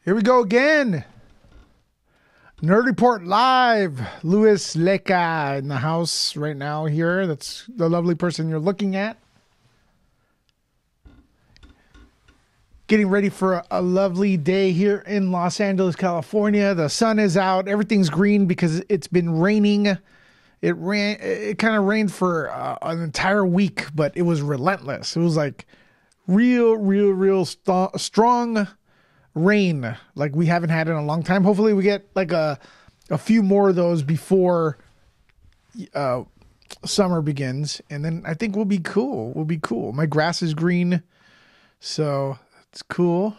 Here we go again. Nerd Report Live. Louis Leca in the house right now here. That's the lovely person you're looking at. Getting ready for a lovely day here in Los Angeles, California. The sun is out. Everything's green because it's been raining. It kind of rained for an entire week, but it was relentless. It was like real strong rain like we haven't had in a long time. Hopefully we get like a few more of those before summer begins, and then I think we'll be cool. My grass is green, so it's cool.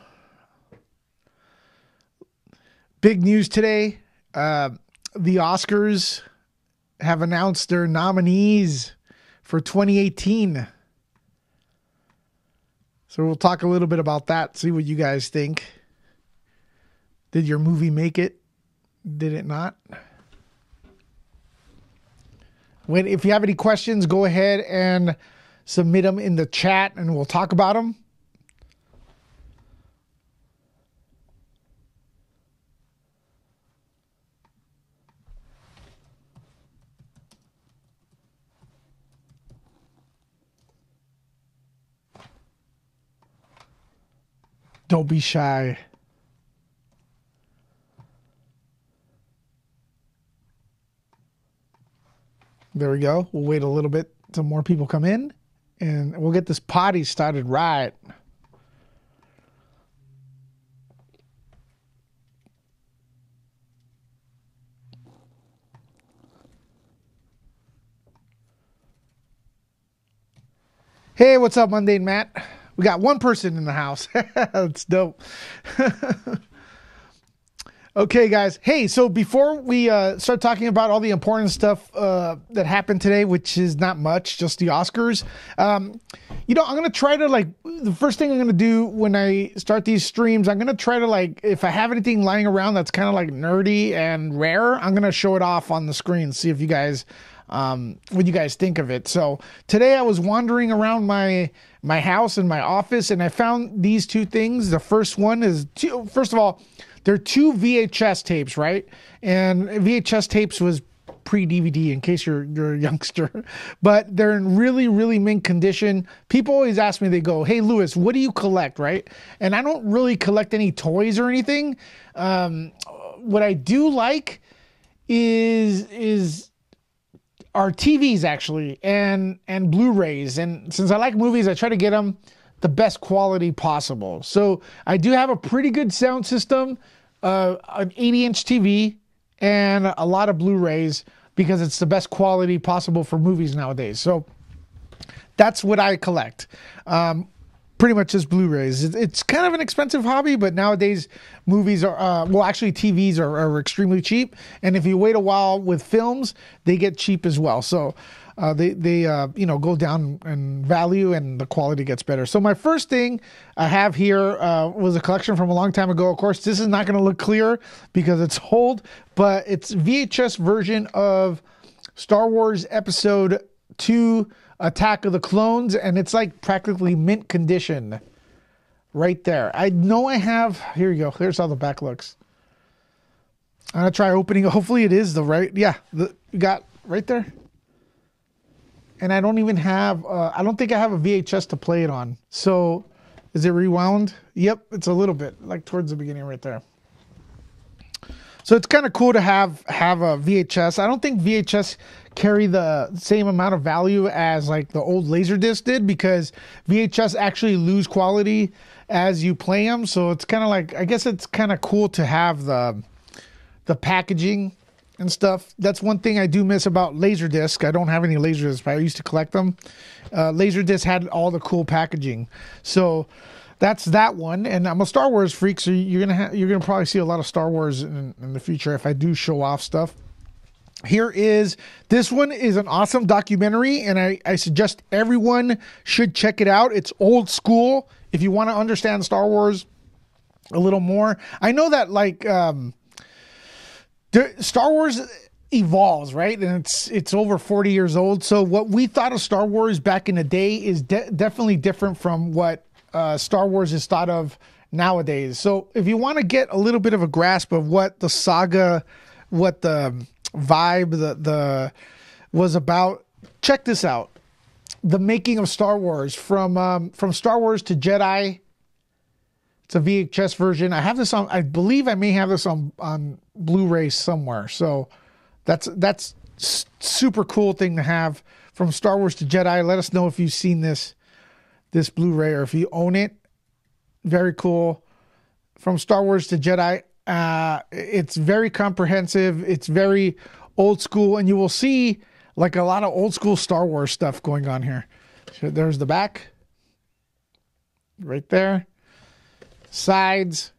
Big news today. The Oscars have announced their nominees for 2018. So we'll talk a little bit about that, see what you guys think. Did your movie make it? Did it not? If you have any questions, go ahead and submit them in the chat and we'll talk about them. Don't be shy. There we go. We'll wait a little bit till more people come in and we'll get this party started right. Hey, what's up, Mundane Matt? We got one person in the house. That's dope. Okay, guys. Hey, so before we start talking about all the important stuff that happened today, which is not much, just the Oscars, I'm going to try to, the first thing I'm going to do when I start these streams, I'm going to try to, if I have anything lying around that's kind of, nerdy and rare, I'm going to show it off on the screen, see if you guys, what you guys think of it. So today I was wandering around my house and my office, and I found these two things. The first one is, first of all, they're two VHS tapes, right? And VHS tapes was pre-DVD, in case you're a youngster. But they're in really mint condition. People always ask me, they go, "Hey, Louis, what do you collect?" Right? And I don't really collect any toys or anything. What I do like is our TVs, actually, and Blu-rays. And since I like movies, I try to get them the best quality possible. So I do have a pretty good sound system, an 80-inch TV, and a lot of Blu-rays because it's the best quality possible for movies nowadays. So that's what I collect. Pretty much just Blu-rays. It's kind of an expensive hobby, but nowadays movies are, TVs are extremely cheap. And if you wait a while with films, they get cheap as well. So they go down in value and the quality gets better. So my first thing I have here was a collection from a long time ago. Of course, this is not going to look clear because it's old, but it's VHS version of Star Wars Episode 2, Attack of the Clones, and it's practically mint condition right there. I know I have, here you go. Here's how the back looks. I'm going to try opening. Hopefully it is the right. Yeah, you got right there. And I don't even have, I don't think I have a VHS to play it on. So is it rewound? Yep, it's a little bit, towards the beginning right there. So it's kind of cool to have a VHS. I don't think VHS carry the same amount of value as the old Laserdisc did, because VHS actually lose quality as you play them. So it's kind of I guess it's kind of cool to have the packaging and stuff. That's one thing I do miss about Laserdisc. I don't have any Laserdisc, but I used to collect them. Laserdisc had all the cool packaging. So that's that one. And I'm a Star Wars freak, so you're gonna probably see a lot of Star Wars in the future if I do show off stuff. This one is an awesome documentary, and I suggest everyone should check it out. It's old school. If you want to understand Star Wars a little more, I know that Star Wars evolves, right? And it's over 40 years old. So what we thought of Star Wars back in the day is definitely different from what Star Wars is thought of nowadays. So if you want to get a little bit of a grasp of what the saga, what the vibe, the was about, check this out. The making of Star Wars, from Star Wars to Jedi. It's a VHS version. I have this on, I believe I may have this on Blu-ray somewhere. So that's super cool thing to have, from Star Wars to Jedi. Let us know if you've seen this Blu-ray, or if you own it. Very cool. From Star Wars to Jedi. It's very comprehensive. It's very old school, and you will see like a lot of old school Star Wars stuff going on here. So there's the back right there. Sides.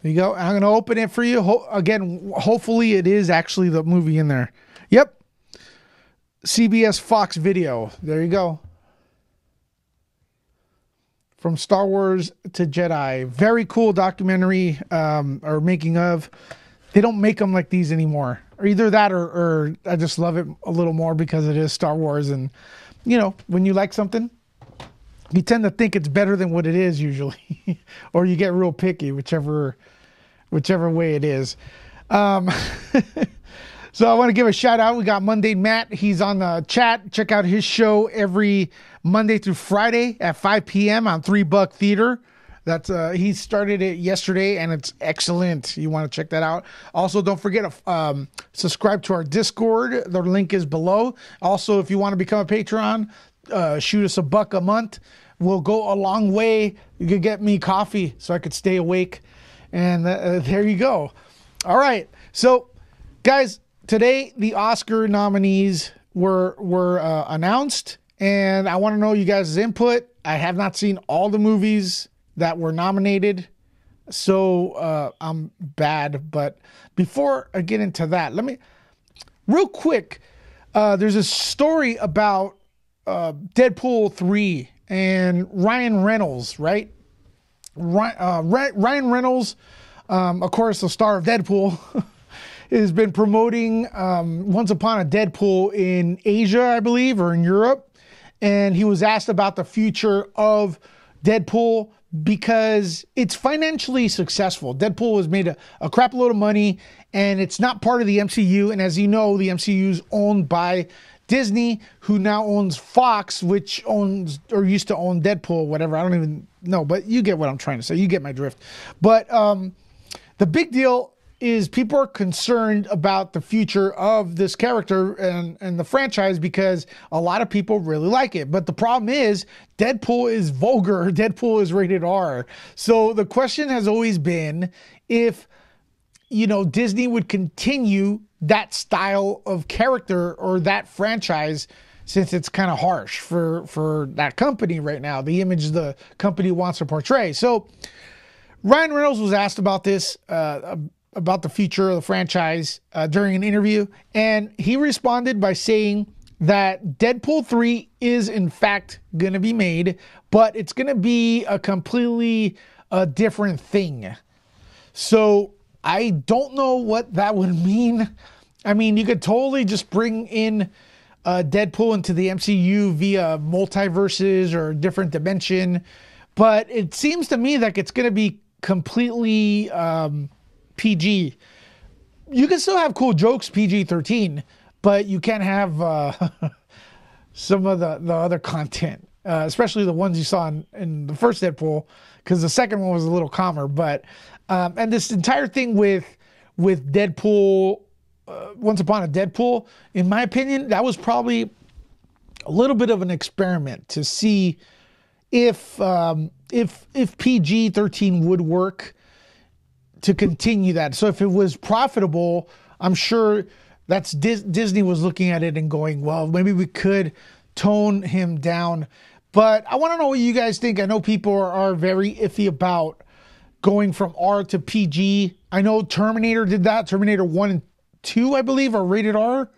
There you go. I'm going to open it for you. Again, hopefully it is actually the movie in there. Yep. CBS Fox Video. There you go. From Star Wars to Jedi. Very cool documentary, or making of. They don't make them like these anymore. Or either that, or I just love it a little more because it is Star Wars. And, you know, when you like something, you tend to think it's better than what it is usually. Or you get real picky, whichever way it is. So I want to give a shout out. We got Monday Matt. He's on the chat. Check out his show every Monday through Friday at 5 p.m. on $3 Theater. That's he started it yesterday, and it's excellent. You want to check that out. Also, don't forget to subscribe to our Discord. The link is below. Also, if you want to become a Patreon, shoot us $1 a month. We'll go a long way. You could get me coffee so I could stay awake. And there you go. All right. So, guys, today the Oscar nominees were announced, and I want to know you guys' input. I have not seen all the movies that were nominated, so I'm bad. But before I get into that, let me real quick. There's a story about Deadpool 3 and Ryan Reynolds, right? Ryan Reynolds, of course, the star of Deadpool, has been promoting Once Upon a Deadpool in Asia, I believe, or in Europe. And he was asked about the future of Deadpool because it's financially successful. Deadpool has made a crap load of money, and it's not part of the MCU. And as you know, the MCU is owned by Disney, who now owns Fox, which owns or used to own Deadpool, whatever. I don't even know, but you get what I'm trying to say. You get my drift. But the big deal is people are concerned about the future of this character and the franchise because a lot of people really like it. But the problem is Deadpool is vulgar. Deadpool is rated R. So the question has always been if, you know, Disney would continue that style of character or that franchise, since it's kind of harsh for that company right now, the image the company wants to portray. So Ryan Reynolds was asked about this, about the future of the franchise during an interview, and he responded by saying that Deadpool 3 is in fact going to be made, but it's going to be a completely different thing. So I don't know what that would mean. I mean, you could totally just bring in Deadpool into the MCU via multiverses or different dimension, but it seems to me like it's going to be completely PG. You can still have cool jokes PG-13, but you can't have some of the other content, especially the ones you saw in the first Deadpool, because the second one was a little calmer. But and this entire thing with Deadpool, Once Upon a Deadpool, in my opinion, that was probably a little bit of an experiment to see if PG-13 would work to continue that. So if it was profitable, I'm sure that's Disney was looking at it and going, well, maybe we could tone him down. But I want to know what you guys think. I know people are very iffy about going from R to PG. I know Terminator did that. Terminator 1 and 2, I believe, are rated R.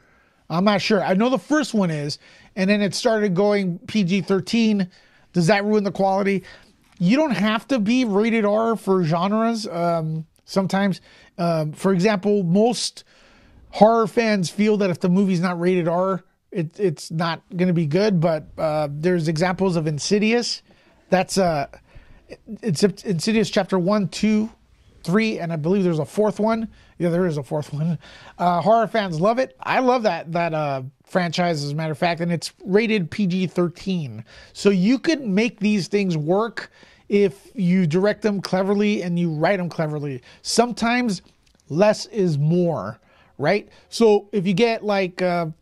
I'm not sure. I know the first one is, and then it started going PG-13. Does that ruin the quality? You don't have to be rated R for genres. Sometimes, for example, most horror fans feel that if the movie's not rated R, it's not going to be good. But there's examples of Insidious That's it's Insidious Chapter 1, 2, 3, and I believe there's a fourth one. Yeah, there is a fourth one. Horror fans love it. I love that franchise, as a matter of fact, and it's rated PG-13. So you could make these things work if you direct them cleverly and you write them cleverly. Sometimes less is more, right? So if you get like, for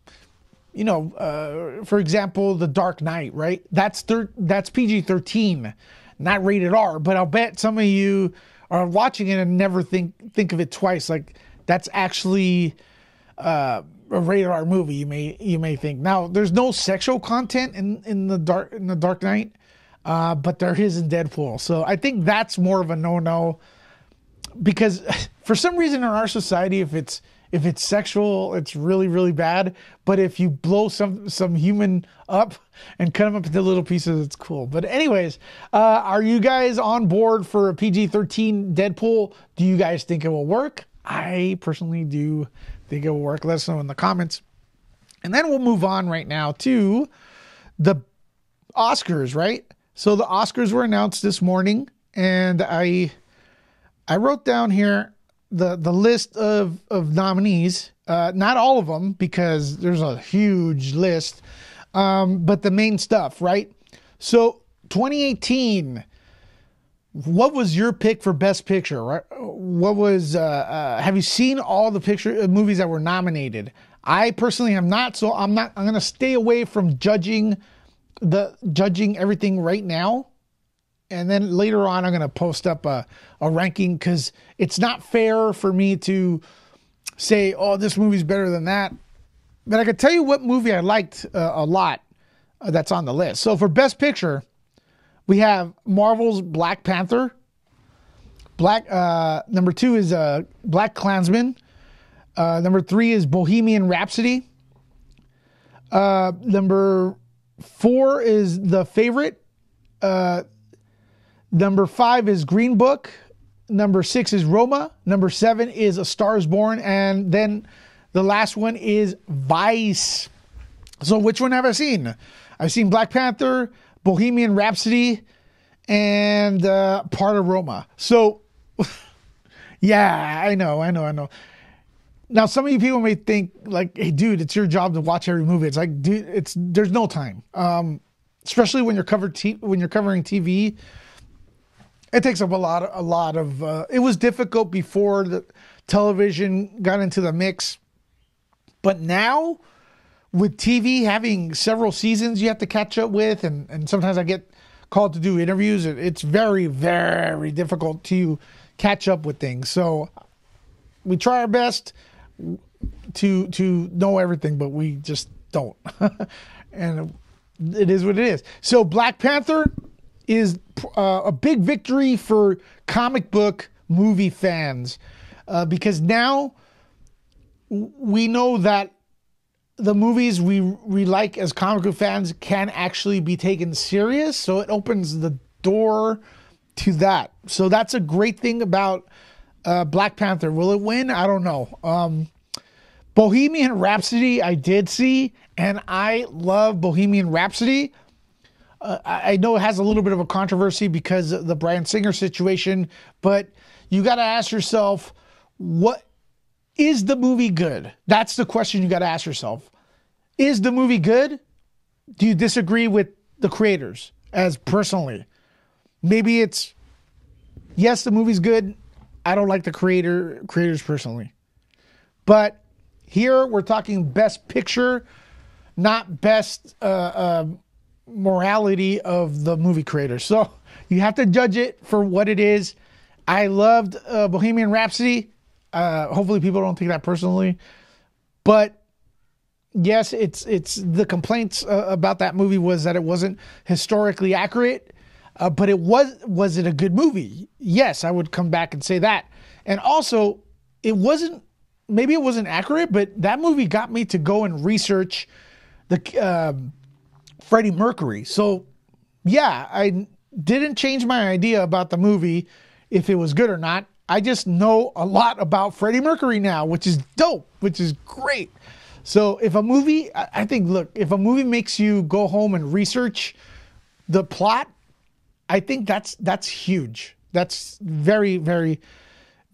example, The Dark Knight, right? That's PG-13, not rated R. But I'll bet some of you are watching it and never think of it twice. Like, that's actually a rated R movie. You may think. Now, there's no sexual content in the Dark Knight, but there is in Deadpool. So I think that's more of a no-no, because for some reason in our society, if it's sexual, it's really, really bad. But if you blow some human up and cut them up into little pieces, it's cool. But anyways, are you guys on board for a PG-13 Deadpool? Do you guys think it will work? I personally do think it will work. Let us know in the comments. And then we'll move on right now to the Oscars, right? So the Oscars were announced this morning, and I wrote down here the list of nominees. Not all of them, because there's a huge list, but the main stuff, right? So 2018, what was your pick for Best Picture, right? What was, have you seen all the movies that were nominated? I personally have not, so I'm going to stay away from judging everything right now. And then later on, I'm going to post up a ranking, because it's not fair for me to say, oh, this movie's better than that. But I can tell you what movie I liked a lot that's on the list. So for Best Picture, we have Marvel's Black Panther. Number 2 is BlacKkKlansman. Number 3 is Bohemian Rhapsody. Number 4 is The Favorite. Number 5 is Green Book. Number 6 is Roma. Number 7 is A Star is Born. And then the last one is Vice. So which one have I seen? I've seen Black Panther, Bohemian Rhapsody, and part of Roma. So, yeah, I know. Now, some of you people may think, like, hey, dude, it's your job to watch every movie. It's like, dude, there's no time. Especially when you're covering TV. It takes up a lot of it was difficult before the television got into the mix. But now, with TV having several seasons you have to catch up with, and sometimes I get called to do interviews, it's very, very difficult to catch up with things. So we try our best to know everything, but we just don't. And it is what it is. So Black Panther is a big victory for comic book movie fans, because now we know that the movies we like as comic book fans can actually be taken serious. So it opens the door to that. So that's a great thing about Black Panther. Will it win? I don't know. Bohemian Rhapsody I did see, and I love Bohemian Rhapsody. I know it has a little bit of a controversy because of the Bryan Singer situation, but you got to ask yourself, what is the movie good? That's the question you got to ask yourself. Is the movie good? Do you disagree with the creators as personally? Maybe it's, yes, the movie's good. I don't like the creators personally. But here we're talking Best Picture, not best morality of the movie creators. So you have to judge it for what it is. I loved Bohemian Rhapsody. Hopefully people don't take that personally. But yes, it's the complaints about that movie was that it wasn't historically accurate. But was it a good movie? Yes, I would come back and say that. And also, maybe it wasn't accurate, but that movie got me to go and research the Freddie Mercury. So yeah, I didn't change my idea about the movie if it was good or not. I just know a lot about Freddie Mercury now, which is dope, which is great. So if a movie, I think, look, if a movie makes you go home and research the plot, I think that's huge. That's very, very,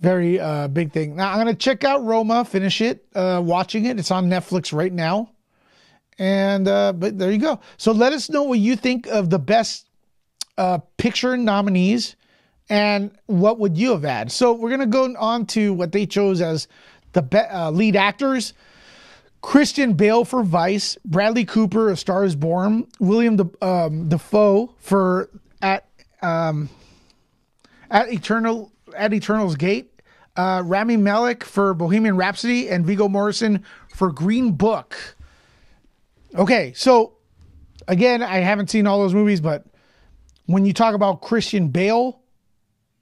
very big thing. Now I'm gonna check out Roma, finish it, watching it. It's on Netflix right now. And but there you go. So let us know what you think of the best picture nominees and what would you have had. So we're gonna go on to what they chose as the lead actors. Christian Bale for Vice, Bradley Cooper, A Star Is Born, William Dafoe for at Eternal's Gate, Rami Malek for Bohemian Rhapsody, and Viggo Mortensen for Green Book. Okay, so again, I haven't seen all those movies, but when you talk about Christian Bale,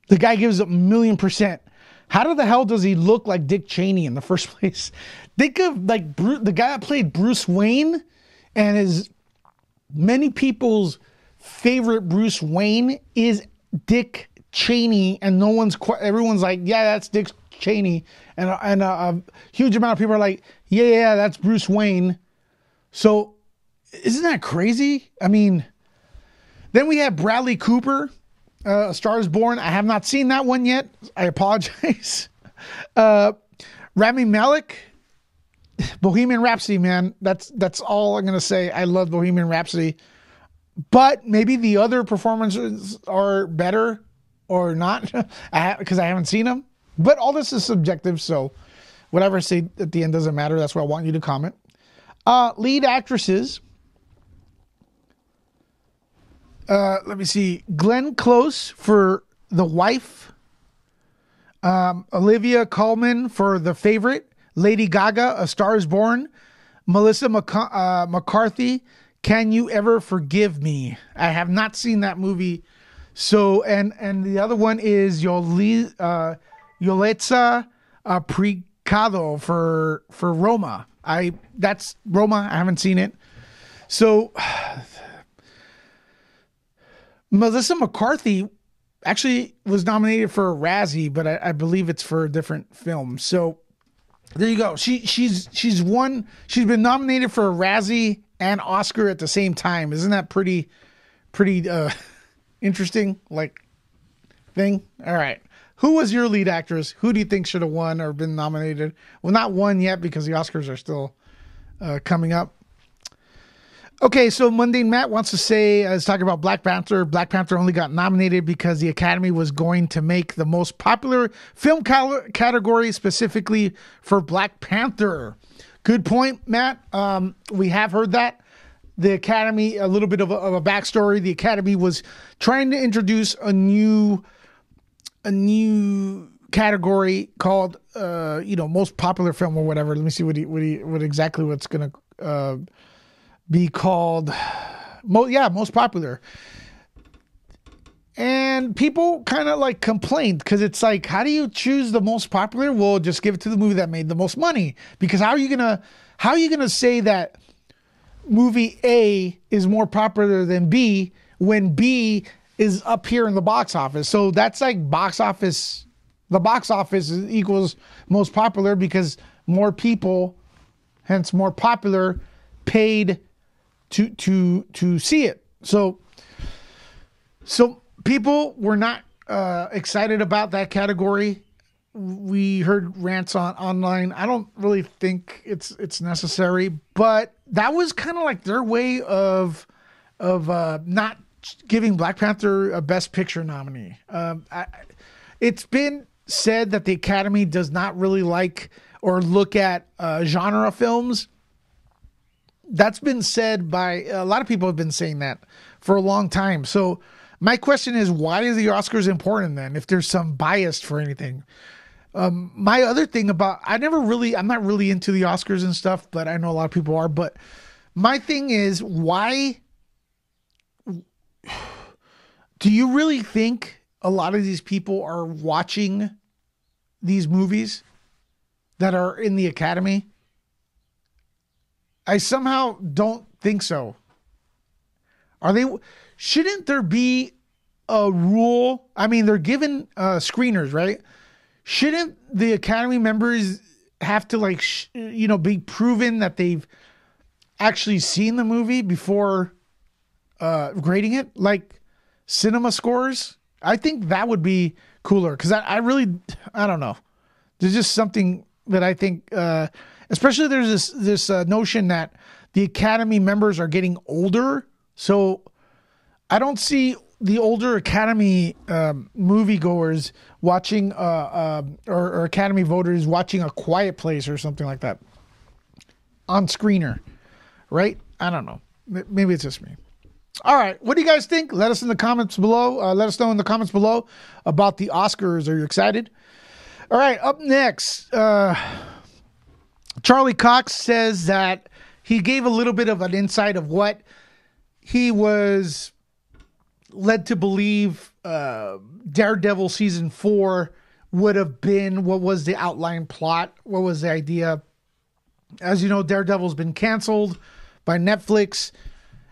the guy gives a 1,000,000%. How the hell does he look like Dick Cheney in the first place? Think of like the guy that played Bruce Wayne and is many people's favorite Bruce Wayne is Dick Cheney, and everyone's like, yeah, that's Dick Cheney, and a huge amount of people are like, yeah, that's Bruce Wayne. So isn't that crazy? I mean, then we have Bradley Cooper, A Star Is Born. I have not seen that one yet. I apologize. Rami Malek, Bohemian Rhapsody, man. That's all I'm gonna say. I love Bohemian Rhapsody, but maybe the other performances are better or not, because I haven't seen them. But all this is subjective, so whatever I say at the end doesn't matter. That's why I want you to comment. Lead actresses. Let me see. Glenn Close for The Wife. Olivia Colman for The Favorite. Lady Gaga, A Star Is Born. Melissa McCarthy, Can You Ever Forgive Me? I have not seen that movie. So, and the other one is Yalitza Aparicio for Roma. That's Roma. I haven't seen it. So Melissa McCarthy actually was nominated for a Razzie, but I believe it's for a different film. So there you go. She's been nominated for a Razzie and Oscar at the same time. Isn't that pretty interesting thing? All right. Who was your lead actress? Who do you think should have won or been nominated? Well, not won yet because the Oscars are still coming up. Okay, so Mundane Matt wants to say, is talking about Black Panther. Black Panther only got nominated because the Academy was going to make the most popular film category specifically for Black Panther. Good point, Matt. We have heard that. The Academy, a little bit of a backstory. The Academy was trying to introduce a new category called, most popular film or whatever. Let me see what exactly what's going to be called. Most popular. And people kind of complained because it's like, how do you choose the most popular? Well, just give it to the movie that made the most money. Because how are you gonna say that movie A is more popular than B when B is up here in the box office? So that's like box office. The box office equals most popular because more people, hence more popular, paid to see it. So people were not excited about that category. We heard rants online. I don't really think it's necessary, but that was kind of like their way of not giving Black Panther a Best Picture nominee. It's been said that the Academy does not really like or look at genre films. That's been said by a lot of people have been saying that for a long time. So my question is, why is the Oscars important then, if there's some bias for anything? My other thing about, I'm not really into the Oscars and stuff, but I know a lot of people are. But my thing is, why do you really think a lot of these people are watching these movies that are in the Academy? I somehow don't think so. Shouldn't there be a rule? I mean, they're given screeners, right? Shouldn't the Academy members have to be proven that they've actually seen the movie before grading it? cinema scores. I think that would be cooler because I don't know. There's just something that I think, especially there's this notion that the Academy members are getting older. So I don't see the older Academy moviegoers watching or Academy voters watching A Quiet Place or something like that on screener, right? I don't know. Maybe it's just me. All right. What do you guys think? Let us in the comments below. Let us know in the comments below about the Oscars. Are you excited? All right. Up next, Charlie Cox says that he gave a little bit of an insight of what he was led to believe Daredevil season 4 would have been. What was the outline plot? What was the idea? As you know, Daredevil's been canceled by Netflix.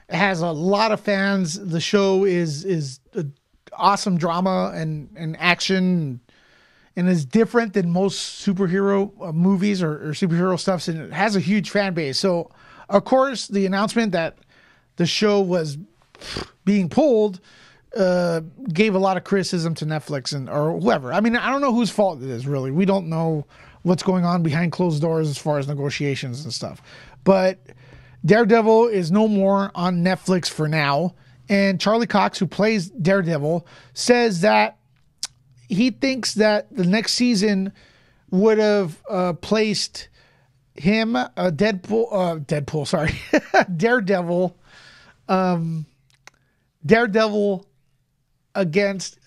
It has a lot of fans. The show is awesome drama and action and is different than most superhero movies or superhero stuff. And it has a huge fan base. So, of course, the announcement that the show was being pulled gave a lot of criticism to Netflix or whoever. I mean, I don't know whose fault it is, really. We don't know what's going on behind closed doors as far as negotiations and stuff. But Daredevil is no more on Netflix for now. And Charlie Cox, who plays Daredevil, says that he thinks that the next season would have placed him, Daredevil against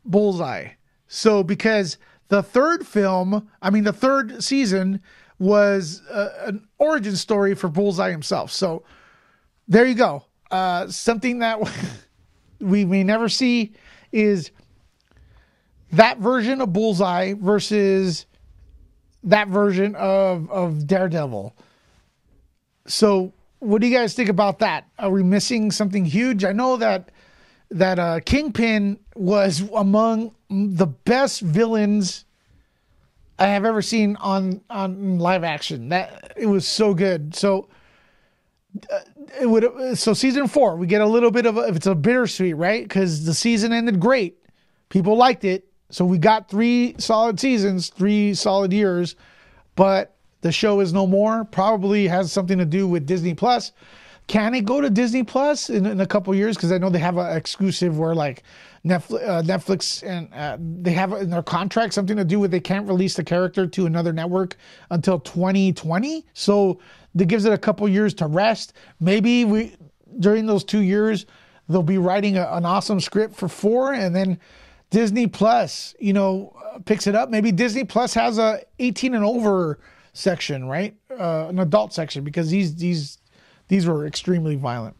Bullseye. So because the third season was an origin story for Bullseye himself. So there you go. Something that we may never see is that version of Bullseye versus that version of Daredevil. So what do you guys think about that? Are we missing something huge? I know that Kingpin was among the best villains I have ever seen on live action. That it was so good. So season 4, we get a little bit of it's a bittersweet, right? Because the season ended great. People liked it. So we got 3 solid seasons, 3 solid years, but the show is no more. Probably has something to do with Disney Plus. Can it go to Disney Plus in a couple years? Because I know they have an exclusive where like Netflix and they have in their contract something to do with they can't release the character to another network until 2020. So that gives it a couple years to rest. Maybe during those 2 years they'll be writing an awesome script for 4, and then Disney Plus, picks it up. Maybe Disney Plus has a 18 and over section, right? An adult section, because these were extremely violent.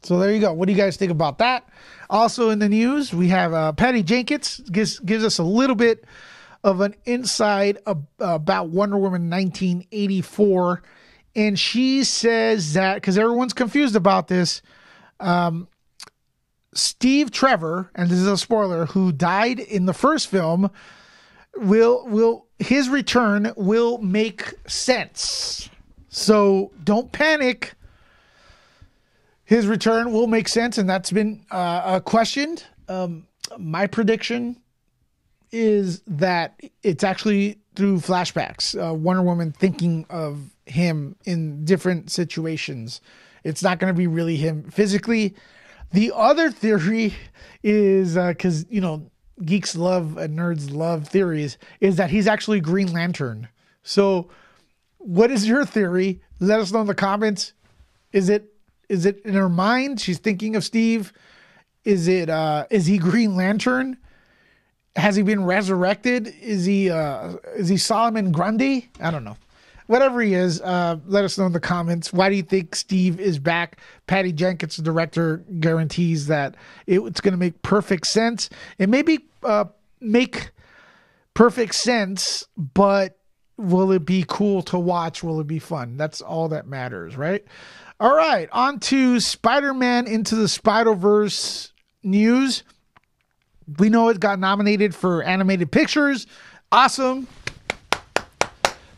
So there you go. What do you guys think about that? Also in the news, we have Patty Jenkins gives us a little bit of an insight about Wonder Woman 1984. And she says that, because everyone's confused about this, Steve Trevor, and this is a spoiler, who died in the first film, his return will make sense. So don't panic. His return will make sense, and that's been questioned. My prediction is that it's actually through flashbacks. Wonder Woman thinking of him in different situations. It's not going to be really him physically. The other theory is, because, geeks love and nerds love theories, is that he's actually Green Lantern. So what is your theory? Let us know in the comments. Is it in her mind? She's thinking of Steve. Is he Green Lantern? Has he been resurrected? Is he Solomon Grundy? I don't know. Whatever he is, let us know in the comments. Why do you think Steve is back? Patty Jenkins, the director, guarantees that it's going to make perfect sense. It may make perfect sense, but will it be cool to watch? Will it be fun? That's all that matters, right? All right, on to Spider-Man Into the Spider-Verse news. We know it got nominated for animated pictures. Awesome.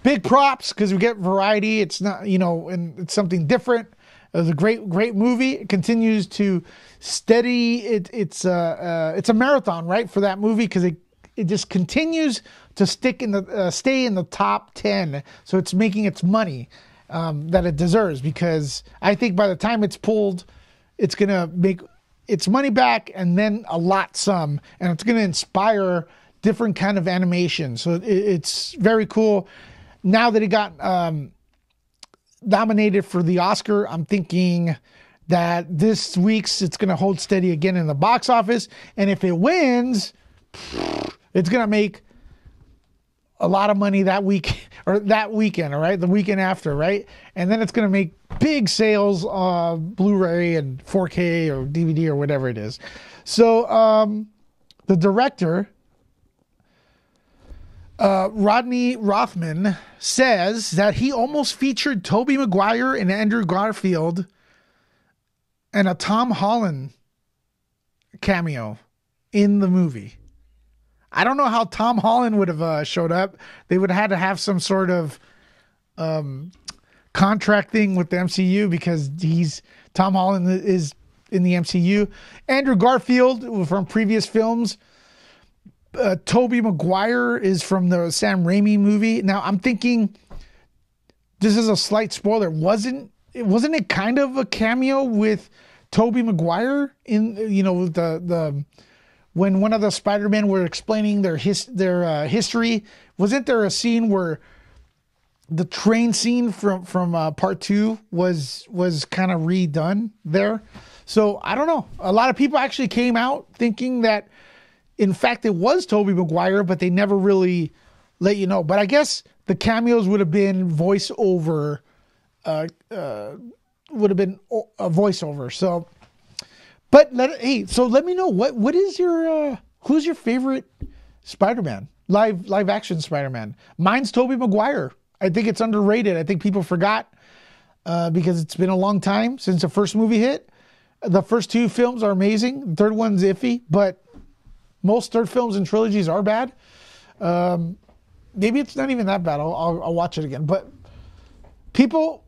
Big props, because we get variety. It's not, and it's something different. It was a great movie. It continues to steady. It's a marathon, right, for that movie, because it just continues to stay in the top 10. So it's making its money that it deserves, because I think by the time it's pulled, it's gonna make its money back and then a lot some, and it's gonna inspire different kind of animation. So it's very cool. Now that it got nominated for the Oscar, I'm thinking that this week's it's going to hold steady again in the box office. And if it wins, it's going to make a lot of money that week or that weekend, all right? The weekend after, right? And then it's going to make big sales of Blu-ray and 4K or DVD or whatever it is. So the director, Rodney Rothman, says that he almost featured Tobey Maguire and Andrew Garfield and a Tom Holland cameo in the movie. I don't know how Tom Holland would have showed up. They would have had to have some sort of contract thing with the MCU, because Tom Holland is in the MCU. Andrew Garfield from previous films. Tobey Maguire is from the Sam Raimi movie. Now I'm thinking, this is a slight spoiler. Wasn't it kind of a cameo with Tobey Maguire in, the when one of the Spider-Men were explaining their history? Wasn't there a scene where the train scene from part 2 was kind of redone there? So I don't know. A lot of people actually came out thinking that, in fact, it was Tobey Maguire, but they never really let you know. But I guess the cameos would have been voiceover. Would have been a voiceover. So, but let me know what is your who's your favorite Spider-Man, live action Spider-Man? Mine's Tobey Maguire. I think it's underrated. I think people forgot because it's been a long time since the first movie hit. The first 2 films are amazing. The third one's iffy, but most third films and trilogies are bad. Maybe it's not even that bad. I'll watch it again. But people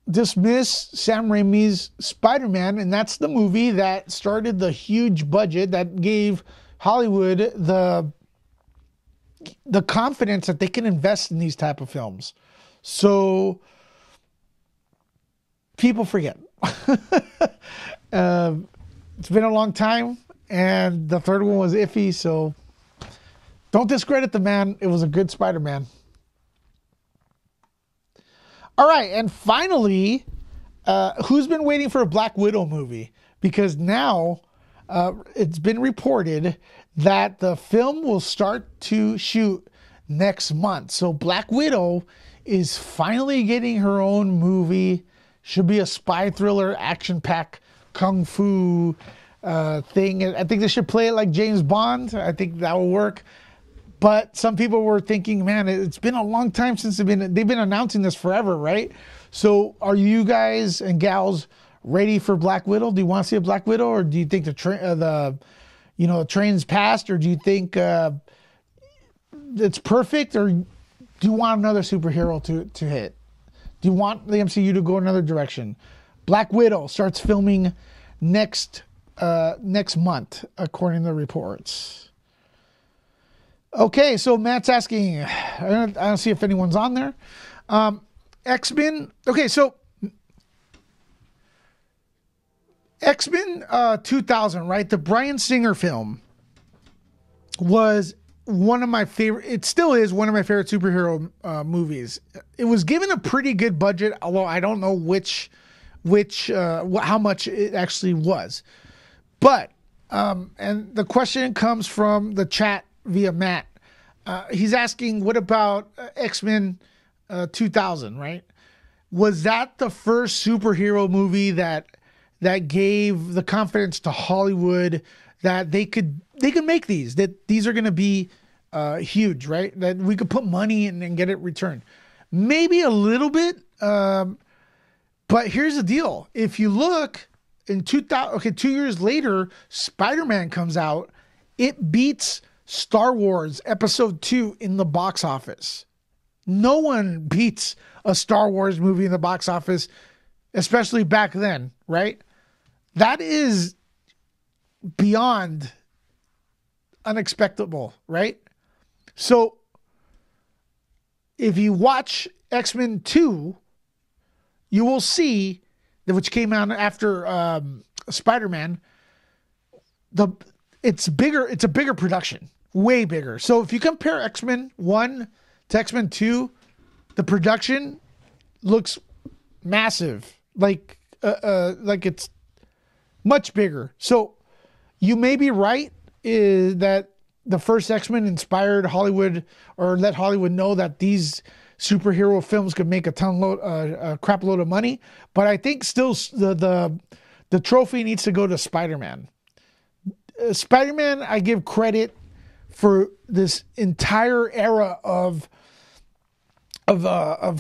dismiss Sam Raimi's Spider-Man, and that's the movie that started the huge budget that gave Hollywood the confidence that they can invest in these type of films. So people forget. It's been a long time. And the third one was iffy, so don't discredit the man. It was a good Spider-Man. All right, and finally, who's been waiting for a Black Widow movie? Because now it's been reported that the film will start to shoot next month. So Black Widow is finally getting her own movie. Should be a spy thriller, action-packed, kung fu thing. I think they should play it like James Bond. I think that will work. But some people were thinking, man, it's been a long time since they've been announcing this forever, right? So are you guys and gals ready for Black Widow? Do you want to see a Black Widow, or do you think the train's passed, or do you think it's perfect, or do you want another superhero to hit? Do you want the MCU to go another direction? Black Widow starts filming next month, according to the reports. Okay, so Matt's asking, I don't see if anyone's on there. X-Men. Okay, so X-Men 2000, right? The Bryan Singer film was one of my favorite. It still is one of my favorite superhero movies. It was given a pretty good budget, although I don't know how much it actually was. But and the question comes from the chat via Matt. He's asking, what about X-Men 2000, right? Was that the first superhero movie that gave the confidence to Hollywood that they could make these, that these are going to be huge, right? That we could put money in and get it returned? Maybe a little bit, but here's the deal. If you look in 2 years later, Spider-Man comes out. It beats Star Wars Episode 2 in the box office. No one beats a Star Wars movie in the box office especially back then, right? That is beyond unexpectable, right? So if you watch X-Men 2, you will see that, which came out after Spider-Man, it's bigger. It's a bigger production, way bigger. So if you compare X-Men 1 to X-Men 2, the production looks massive, like it's much bigger. So you may be right, is that the first X-Men inspired Hollywood, or let Hollywood know that these superhero films could make a crap load of money. But I think still the trophy needs to go to Spider-Man. Spider-Man, I give credit for this entire era of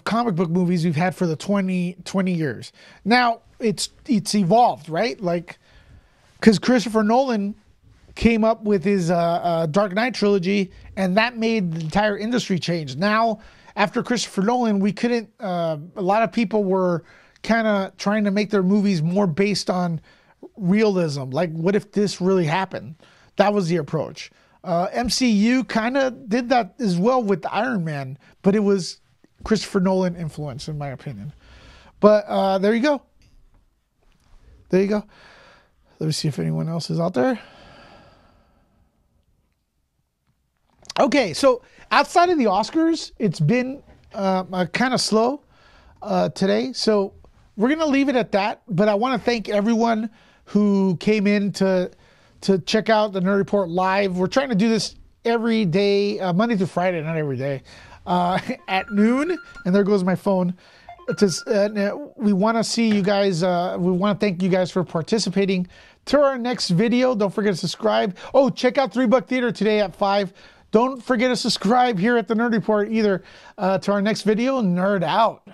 comic book movies we've had for the 20 years. Now it's evolved, right? Like, because Christopher Nolan came up with his Dark Knight trilogy, and that made the entire industry change. Now, after Christopher Nolan, we couldn't. A lot of people were kind of trying to make their movies more based on realism. Like, what if this really happened? That was the approach. MCU kind of did that as well with Iron Man, but it was Christopher Nolan influence, in my opinion. But there you go. There you go. Let me see if anyone else is out there. Okay, so outside of the Oscars, it's been kind of slow today. So we're going to leave it at that. But I want to thank everyone who came in to check out the Nerd Report live. We're trying to do this every day, Monday through Friday, not every day, at noon. And there goes my phone. We want to see you guys. We want to thank you guys for participating. To our next video, don't forget to subscribe. Oh, check out 3 Buck Theater today at 5. Don't forget to subscribe here at the Nerd Report either. To our next video, nerd out.